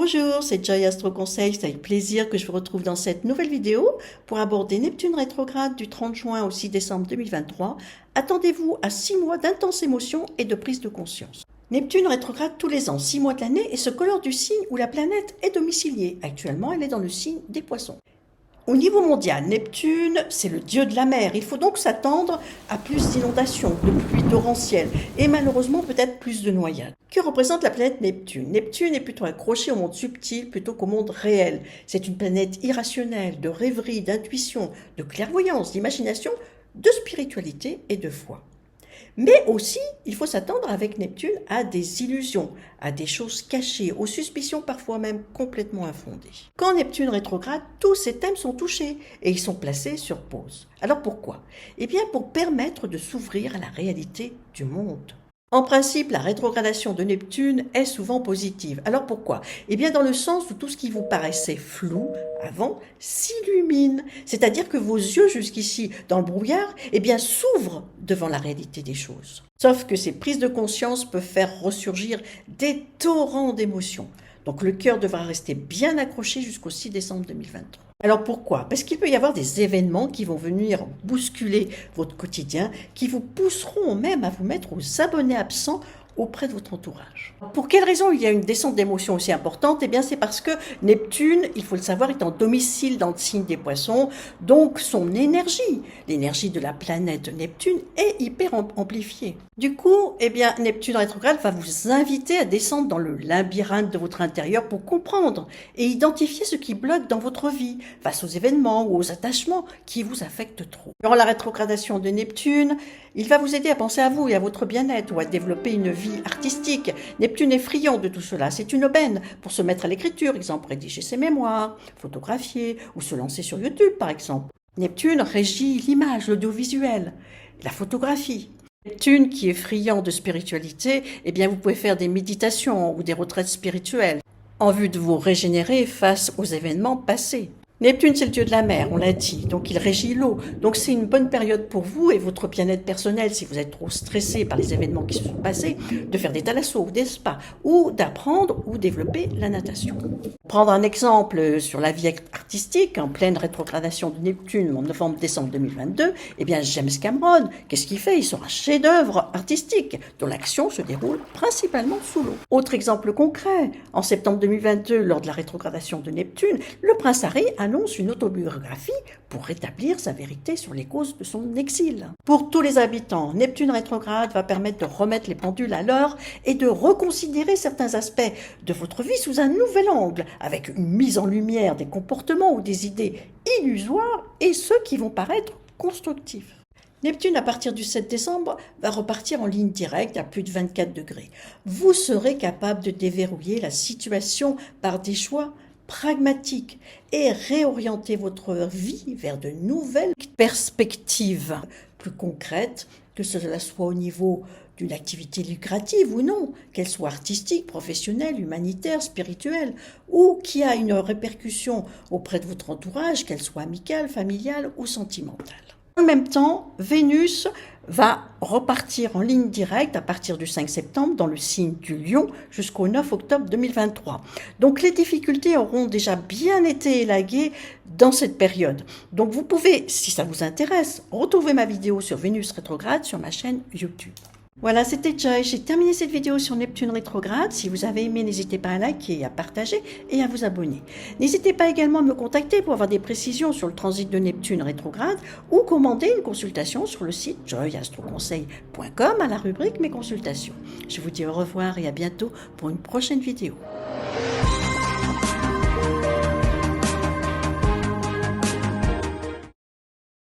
Bonjour, c'est Joy Astro Conseil, c'est avec plaisir que je vous retrouve dans cette nouvelle vidéo pour aborder Neptune rétrograde du 30 juin au 6 décembre 2023. Attendez-vous à 6 mois d'intenses émotions et de prise de conscience. Neptune rétrograde tous les ans, 6 mois de l'année et se colore du signe où la planète est domiciliée. Actuellement, elle est dans le signe des Poissons. Au niveau mondial, Neptune, c'est le dieu de la mer. Il faut donc s'attendre à plus d'inondations, de pluies torrentielles et malheureusement peut-être plus de noyades. Que représente la planète Neptune? Neptune est plutôt accrochée au monde subtil plutôt qu'au monde réel. C'est une planète irrationnelle, de rêverie, d'intuition, de clairvoyance, d'imagination, de spiritualité et de foi. Mais aussi, il faut s'attendre avec Neptune à des illusions, à des choses cachées, aux suspicions parfois même complètement infondées. Quand Neptune rétrograde, tous ces thèmes sont touchés et ils sont placés sur pause. Alors pourquoi? Eh bien pour permettre de s'ouvrir à la réalité du monde. En principe, la rétrogradation de Neptune est souvent positive. Alors pourquoi? Eh bien dans le sens où tout ce qui vous paraissait flou avant s'illumine. C'est-à-dire que vos yeux jusqu'ici dans le brouillard, eh bien s'ouvrent devant la réalité des choses. Sauf que ces prises de conscience peuvent faire ressurgir des torrents d'émotions. Donc le cœur devra rester bien accroché jusqu'au 6 décembre 2023. Alors pourquoi? Parce qu'il peut y avoir des événements qui vont venir bousculer votre quotidien, qui vous pousseront même à vous mettre aux abonnés absents auprès de votre entourage. Pour quelle raison il y a une descente d'émotions aussi importante? Eh bien c'est parce que Neptune, il faut le savoir, est en domicile dans le signe des Poissons, donc son énergie, l'énergie de la planète Neptune est hyper amplifiée. Du coup, eh bien Neptune rétrograde va vous inviter à descendre dans le labyrinthe de votre intérieur pour comprendre et identifier ce qui bloque dans votre vie face aux événements ou aux attachements qui vous affectent trop. Durant la rétrogradation de Neptune, il va vous aider à penser à vous et à votre bien-être ou à développer une vie artistique. Neptune est friand de tout cela, c'est une aubaine pour se mettre à l'écriture, exemple rédiger ses mémoires, photographier ou se lancer sur YouTube par exemple. Neptune régit l'image, l'audiovisuel, la photographie. Neptune qui est friand de spiritualité, eh bien vous pouvez faire des méditations ou des retraites spirituelles en vue de vous régénérer face aux événements passés. Neptune, c'est le dieu de la mer, on l'a dit, donc il régit l'eau. Donc c'est une bonne période pour vous et votre bien-être personnel, si vous êtes trop stressé par les événements qui se sont passés, de faire des thalassos ou des spas, ou d'apprendre ou développer la natation. Prendre un exemple sur la vie artistique, en pleine rétrogradation de Neptune en novembre-décembre 2022, eh bien James Cameron, qu'est-ce qu'il fait? Il sort un chef-d'œuvre artistique dont l'action se déroule principalement sous l'eau. Autre exemple concret, en septembre 2022, lors de la rétrogradation de Neptune, le prince Harry annonce une autobiographie pour rétablir sa vérité sur les causes de son exil. Pour tous les habitants, Neptune rétrograde va permettre de remettre les pendules à l'heure et de reconsidérer certains aspects de votre vie sous un nouvel angle, avec une mise en lumière des comportements ou des idées illusoires et ceux qui vont paraître constructifs. Neptune, à partir du 7 décembre, va repartir en ligne directe à plus de 24 degrés. Vous serez capable de déverrouiller la situation par des choix pragmatique et réorienter votre vie vers de nouvelles perspectives plus concrètes, que cela soit au niveau d'une activité lucrative ou non, qu'elle soit artistique, professionnelle, humanitaire, spirituelle, ou qui a une répercussion auprès de votre entourage, qu'elle soit amicale, familiale ou sentimentale. En même temps, Vénus va repartir en ligne directe à partir du 5 septembre dans le signe du Lion jusqu'au 9 octobre 2023. Donc les difficultés auront déjà bien été élaguées dans cette période. Donc vous pouvez, si ça vous intéresse, retrouver ma vidéo sur Vénus rétrograde sur ma chaîne YouTube. Voilà, c'était Joy. J'ai terminé cette vidéo sur Neptune rétrograde. Si vous avez aimé, n'hésitez pas à liker, à partager et à vous abonner. N'hésitez pas également à me contacter pour avoir des précisions sur le transit de Neptune rétrograde ou commander une consultation sur le site joyastroconseil.com à la rubrique Mes consultations. Je vous dis au revoir et à bientôt pour une prochaine vidéo.